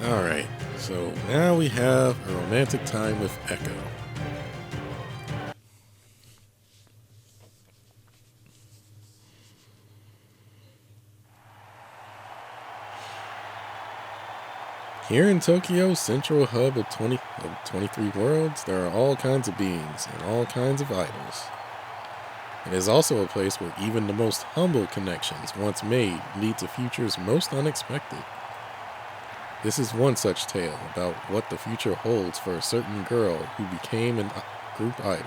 Alright, so now we have a romantic time with Echo. Here in Tokyo, central hub of 23 worlds, there are all kinds of beings and all kinds of idols. It is also a place where even the most humble connections once made lead to futures most unexpected. This is one such tale about what the future holds for a certain girl who became a group idol.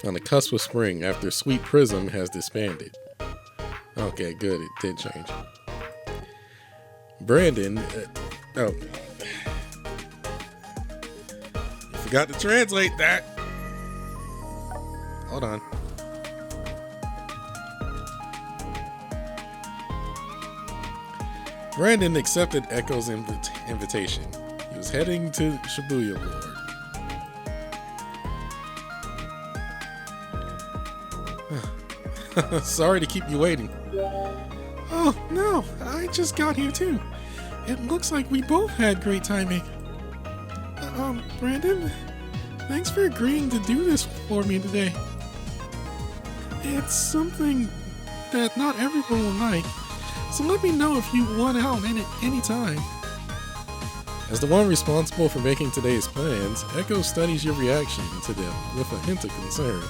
On the cusp of spring after Sweet Prism has disbanded. Okay, good, it did change. Brandon, you forgot to translate that. Hold on. Brandon accepted Echo's invitation. He was heading to Shibuya Board. Sorry to keep you waiting. Oh, no, I just got here too. It looks like we both had great timing. Brandon, thanks for agreeing to do this for me today. It's something that not everyone will like, so let me know if you want out in it any time. As the one responsible for making today's plans, Echo studies your reaction to them with a hint of concern.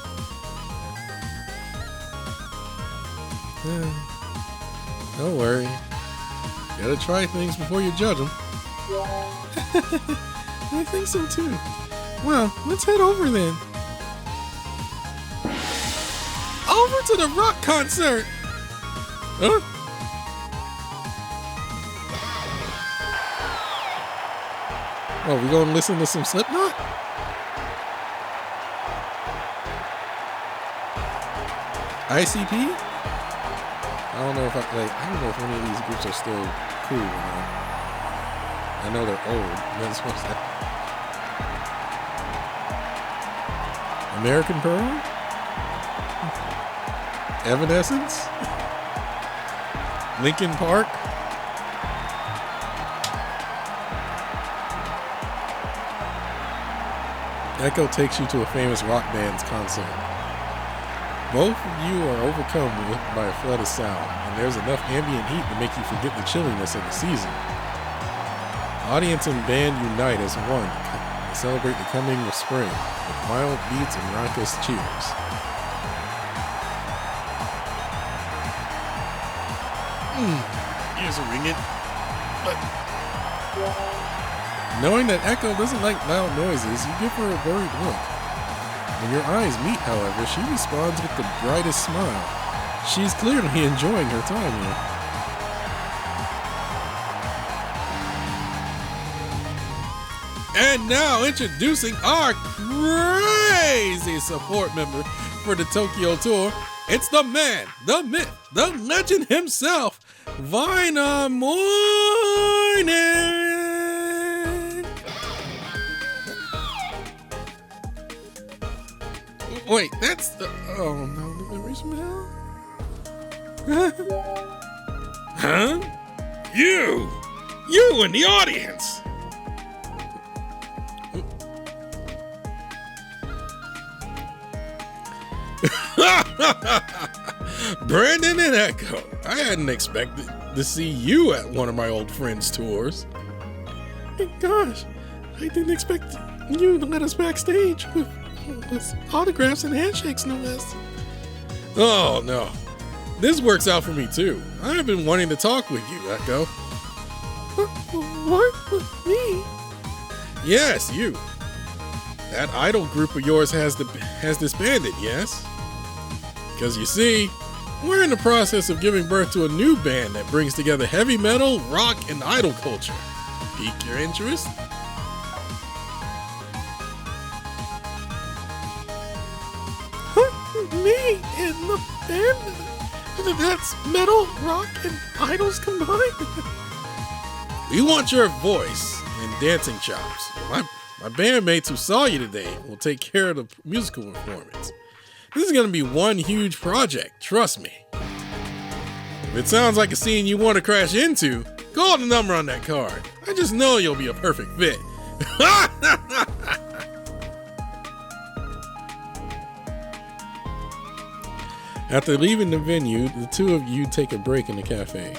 Don't worry. You gotta try things before you judge them. I think so too. Well, let's head over then. Over to the rock concert! Huh? Oh, we gonna listen to some Slipknot? ICP? I don't know if any of these groups are still cool or not. I know they're old. That's what's that. American Pearl? Evanescence? Linkin Park? Echo takes you to a famous rock band's concert. Both of you are overcome by a flood of sound, and there's enough ambient heat to make you forget the chilliness of the season. Audience and band unite as one to celebrate the coming of spring with violent beats and raucous cheers. Ears are ringing, but knowing that Echo doesn't like loud noises, you give her a worried look. When your eyes meet, however, she responds with the brightest smile. She's clearly enjoying her time here. And now introducing our crazy support member for the Tokyo tour. It's the man, the myth, the legend himself, Vina Moinen. Wait, that's the... Oh, no, the memories from hell? Huh? You in the audience! Brandon and Echo, I hadn't expected to see you at one of my old friends' tours. Gosh, I didn't expect you to let us backstage with autographs and handshakes, no less. Oh, no. This works out for me, too. I've been wanting to talk with you, Echo. What? Me? Yes, you. That idol group of yours has disbanded, yes? Because you see, we're in the process of giving birth to a new band that brings together heavy metal, rock, and idol culture. Pique your interest? Me in the band? That's metal, rock, and idols combined? We want your voice and dancing chops. My bandmates who saw you today will take care of the musical performance. This is gonna be one huge project, trust me. If it sounds like a scene you want to crash into, call the number on that card. I just know you'll be a perfect fit. After leaving the venue, the two of you take a break in the cafe.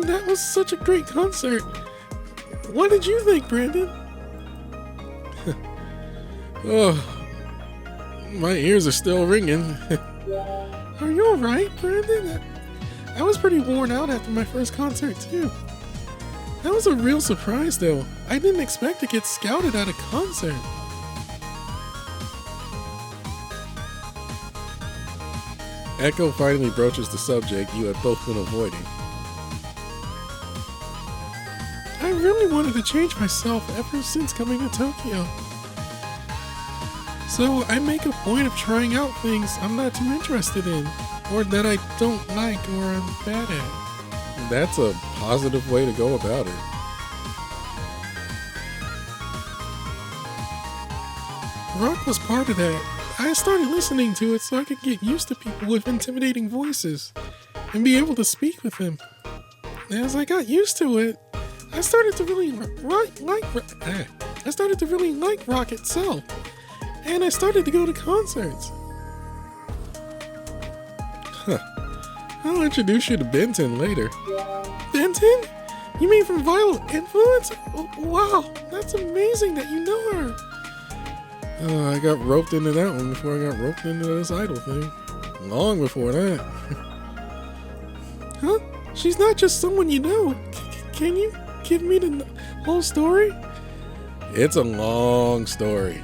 That was such a great concert. What did you think, Brandon? Oh, my ears are still ringing. Are you alright, Brandon? I was pretty worn out after my first concert, too. That was a real surprise, though. I didn't expect to get scouted at a concert. Echo finally broaches the subject you had both been avoiding. I really wanted to change myself ever since coming to Tokyo. So I make a point of trying out things I'm not too interested in, or that I don't like or I'm bad at. That's a positive way to go about it. Rock was part of that. I started listening to it so I could get used to people with intimidating voices and be able to speak with them. As I got used to it, I started to really like rock itself, and I started to go to concerts. I'll introduce you to Benton later. Benton? You mean from Violet Influence? Oh, wow, that's amazing that you know her. I got roped into that one before I got roped into this idol thing. Long before that. Huh? She's not just someone you know. Can you give me the whole story? It's a long story.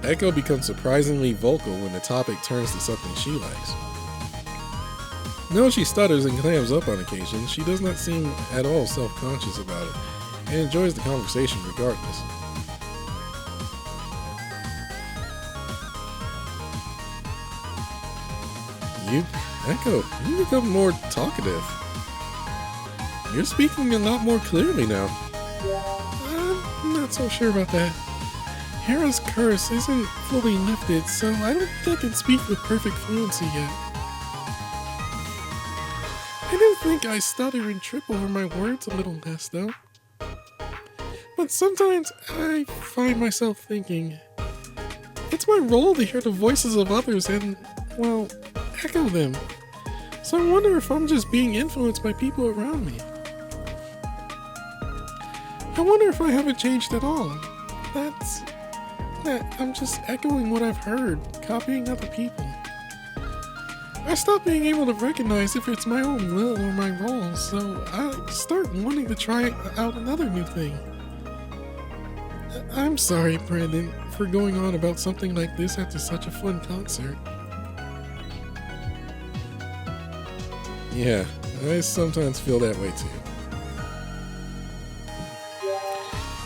Echo becomes surprisingly vocal when the topic turns to something she likes. Though she stutters and clams up on occasion, she does not seem at all self-conscious about it and enjoys the conversation regardless. Echo, you become more talkative. You're speaking a lot more clearly now. I'm not so sure about that. Hera's curse isn't fully lifted, so I don't think I can speak with perfect fluency yet. I do think I stutter and trip over my words a little less, though. But sometimes I find myself thinking, it's my role to hear the voices of others and, well, echo them. So I wonder if I'm just being influenced by people around me. I wonder if I haven't changed at all. That I'm just echoing what I've heard, copying other people. I stop being able to recognize if it's my own will or my role, so I start wanting to try out another new thing. I'm sorry, Brandon, for going on about something like this after such a fun concert. Yeah, I sometimes feel that way too.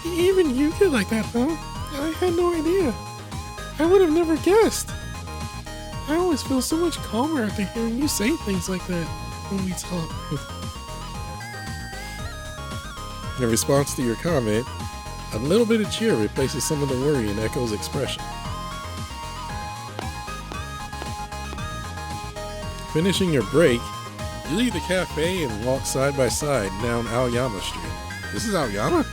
Even you get like that, huh? I had no idea. I would have never guessed. I always feel so much calmer after hearing you say things like that when we talk. In response to your comment, a little bit of cheer replaces some of the worry in Echo's expression. Finishing your break, you leave the cafe and walk side by side down Aoyama Street. This is Aoyama?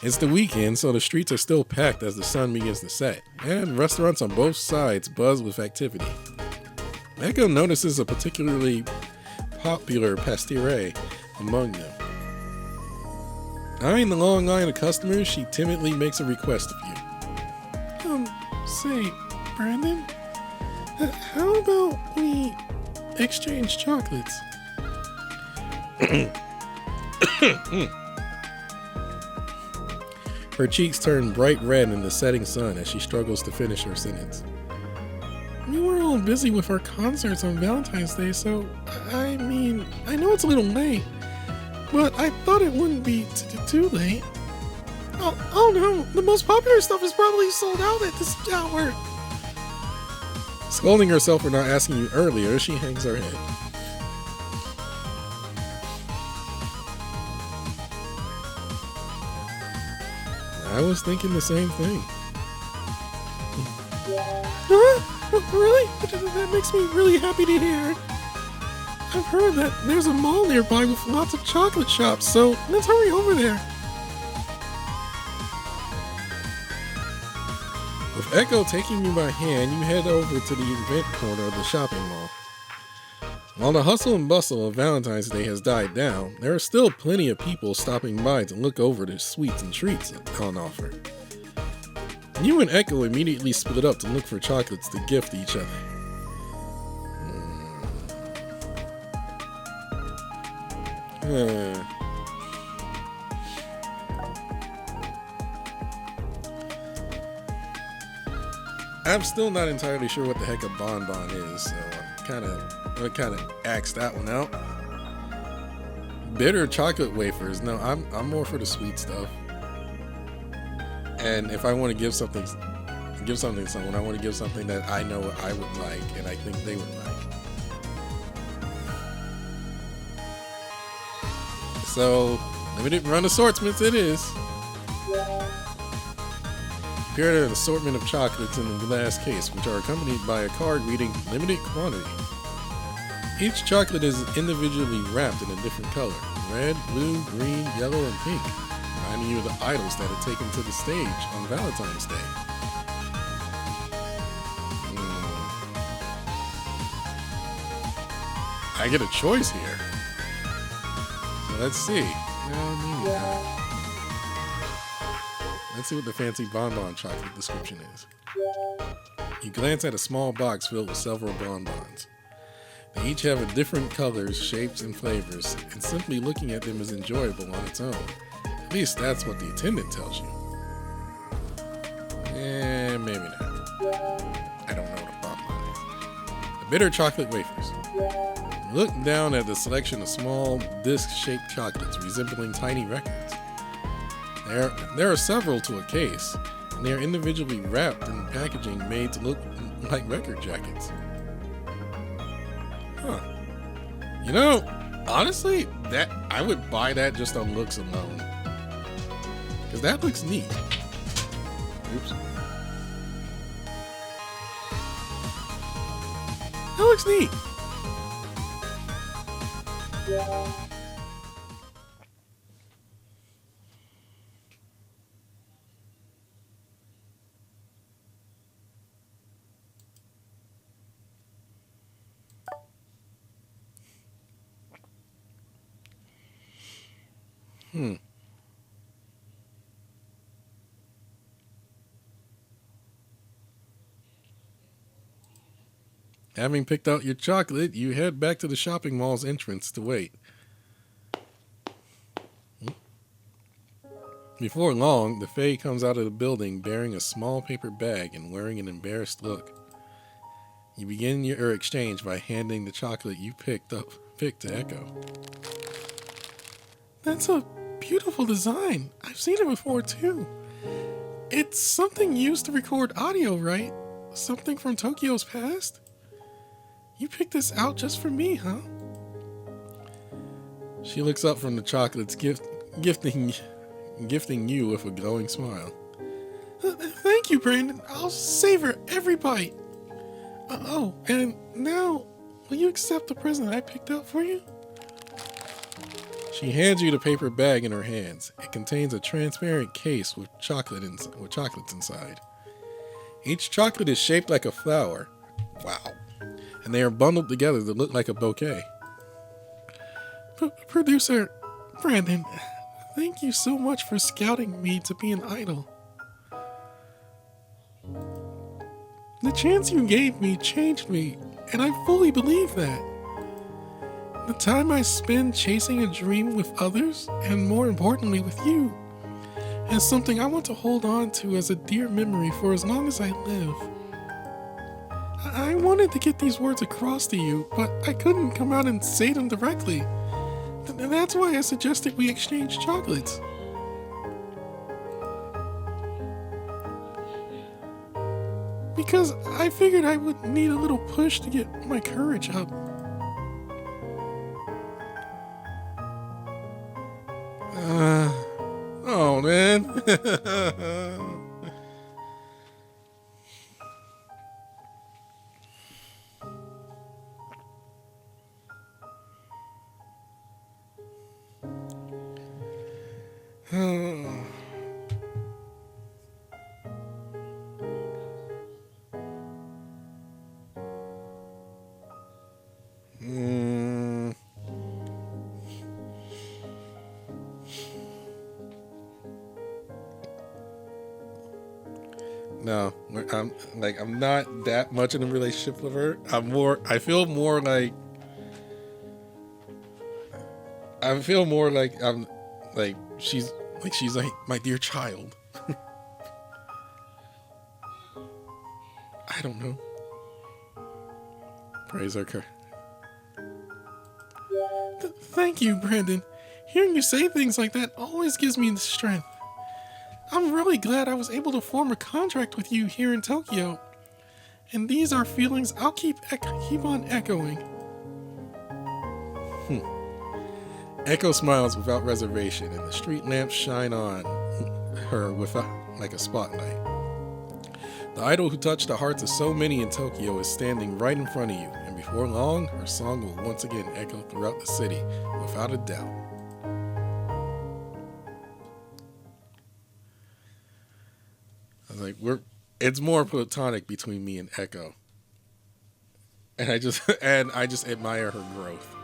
It's the weekend, so the streets are still packed as the sun begins to set, and restaurants on both sides buzz with activity. Echo notices a particularly popular pastire among them. Eyeing the long line of customers, she timidly makes a request of you. Say, Brandon, how about we exchange chocolates? Her cheeks turn bright red in the setting sun as she struggles to finish her sentence. We were all busy with our concerts on Valentine's Day, so, I mean, I know it's a little late, but I thought it wouldn't be too late. Oh no, the most popular stuff is probably sold out at this hour. Scolding herself for not asking you earlier, she hangs her head. I was thinking the same thing. Really? That makes me really happy to hear. I've heard that there's a mall nearby with lots of chocolate shops, so let's hurry over there. With Echo taking you by hand, you head over to the event corner of the shopping mall. While the hustle and bustle of Valentine's Day has died down, there are still plenty of people stopping by to look over the sweets and treats on offer. You and Echo immediately split up to look for chocolates to gift each other. I'm still not entirely sure what the heck a bonbon is, so I kind of axed that one out. Bitter chocolate wafers. No, I'm more for the sweet stuff. And if I want to give something to someone, I want to give something that I know I would like and I think they would like. So, limited run assortments it is. Here are an assortment of chocolates in a glass case, which are accompanied by a card reading limited quantity. Each chocolate is individually wrapped in a different color: red, blue, green, yellow, and pink, reminding you of the idols that are taken to the stage on Valentine's Day. I get a choice here. So let's see. Let's see what the fancy bonbon chocolate description is. You glance at a small box filled with several bonbons. They each have different colors, shapes, and flavors, and simply looking at them is enjoyable on its own. At least that's what the attendant tells you. Maybe not. I don't know what a bonbon is. The bitter chocolate wafers. You look down at the selection of small, disc-shaped chocolates resembling tiny records. There are several to a case, and they are individually wrapped in packaging made to look like record jackets. Huh. You know, honestly, that I would buy that just on looks alone. Because that looks neat. Oops. That looks neat. Having picked out your chocolate, you head back to the shopping mall's entrance to wait. Before long, the Fae comes out of the building bearing a small paper bag and wearing an embarrassed look. You begin your exchange by handing the chocolate you picked to Echo. That's a beautiful design. I've seen it before too. It's something used to record audio, right? Something from Tokyo's past? You picked this out just for me, huh? She looks up from the chocolates, gifting you with a glowing smile. Thank you, Brandon. I'll savor every bite. Oh, and now, will you accept the present I picked out for you? She hands you the paper bag in her hands. It contains a transparent case with chocolates inside. Each chocolate is shaped like a flower. Wow. And they are bundled together to look like a bouquet. Producer Brandon, thank you so much for scouting me to be an idol. The chance you gave me changed me, and I fully believe that. The time I spend chasing a dream with others, and more importantly with you, is something I want to hold on to as a dear memory for as long as I live. I wanted to get these words across to you, but I couldn't come out and say them directly. And that's why I suggested we exchange chocolates. because I figured I would need a little push to get my courage up. Oh, man. No, I'm not that much in a relationship with her. I feel more like I'm she's like my dear child. I don't know. Praise her. Thank you, Brandon. Hearing you say things like that always gives me the strength. I'm really glad I was able to form a contract with you here in Tokyo. And these are feelings I'll keep on echoing. Echo smiles without reservation, and the street lamps shine on her like a spotlight. The idol who touched the hearts of so many in Tokyo is standing right in front of you, and before long, her song will once again echo throughout the city, without a doubt. I was like, it's more platonic between me and Echo. And I just admire her growth.